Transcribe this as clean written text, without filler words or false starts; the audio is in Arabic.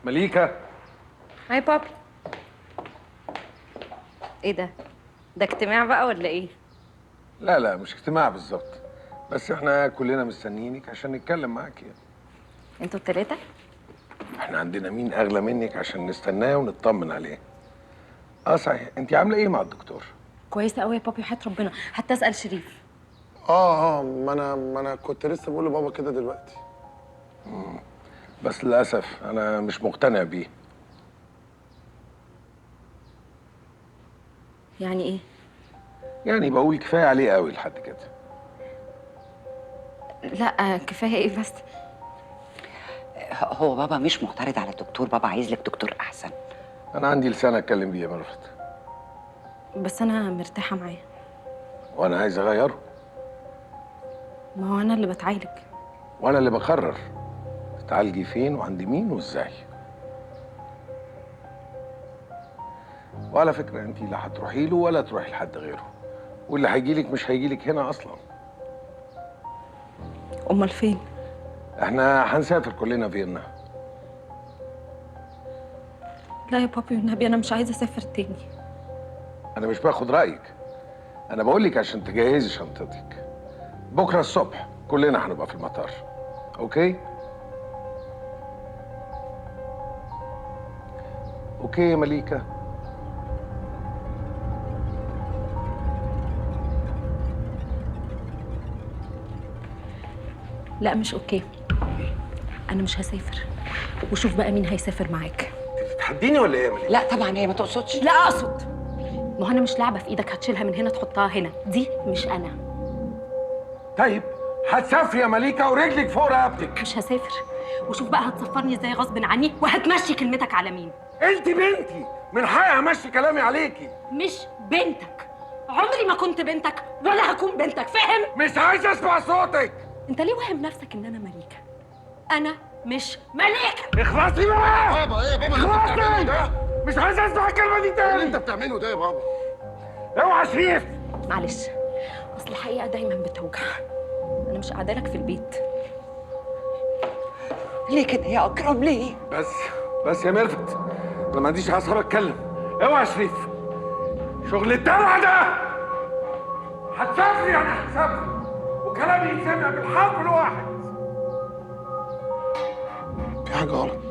مليكة. هاي بابي. ايه ده؟ ده اجتماع بقى ولا ايه؟ لا لا، مش اجتماع بالظبط، بس احنا كلنا مستنيينك عشان نتكلم معاكي. انتوا التلاتة؟ احنا عندنا مين اغلى منك عشان نستناه ونطمن عليه. اه صحيح، انت عامله ايه مع الدكتور؟ كويسة قوي يا بابي وحياة ربنا، حتى اسأل شريف. ما انا كنت لسه بقول لبابا كده دلوقتي. بس للاسف انا مش مقتنع بيه. يعني ايه؟ يعني بقول كفايه عليه قوي لحد كده. لا كفاية ايه بس؟ هو بابا مش معترض على الدكتور، بابا عايز لك دكتور احسن. انا عندي لسان اتكلم بيه يا ملفت، بس انا مرتاحة معاه. وانا عايز اغيره. ما هو انا اللي بتعالج. وانا اللي بقرر تعالجي فين وعند مين وازاي. وعلى فكره انت لا هتروحي له ولا تروحي لحد غيره، واللي هيجيلك مش هيجيلك هنا اصلا. امال فين؟ احنا هنسافر كلنا فيينا. لا يا بابي والنبي انا مش عايزة اسافر تاني. انا مش باخد رايك، انا بقول لك عشان تجهزي شنطتك. بكره الصبح كلنا هنبقى في المطار. اوكي؟ اوكي يا مليكه. لا مش اوكي، انا مش هسافر. وشوف بقى مين هيسافر معاك. تتحديني ولا ايه يا مليكه؟ لا طبعا هي ما تقصدش. لا اقصد، ما هو انا مش لعبة في ايدك هتشيلها من هنا تحطها هنا، دي مش انا. طيب هتسافري يا مليكه ورجلك فوق رقبتك. مش هسافر. وشوف بقى هتسفرني ازاي غصب عني، وهتمشي كلمتك على مين. انت بنتي، من حقي امشي كلامي عليكي. مش بنتك، عمري ما كنت بنتك ولا هكون بنتك، فاهم؟ مش عايز اسمع صوتك. انت ليه واهم نفسك ان انا مليكة؟ انا مش مليكة. اخلصي بقى. بابا ايه يا بابا اللي انت بتعمله ده؟ مش عايز اسمع الكلمه دي ايه اللي تاني. انت بتعمله ده يا بابا؟ اوعى شريف. معلش، اصل الحقيقة دايما بتوجع. انا مش قاعدة لك في البيت. ليه كده يا اكرم ليه؟ بس يا ميرفت، انا ما عنديش حاجه اتكلم. اوعى يا شريف، شغل الدلع ده. هتسافري يعني هتسافري، وكلامي يتسمع بالحرف الواحد. في حاجه غلط.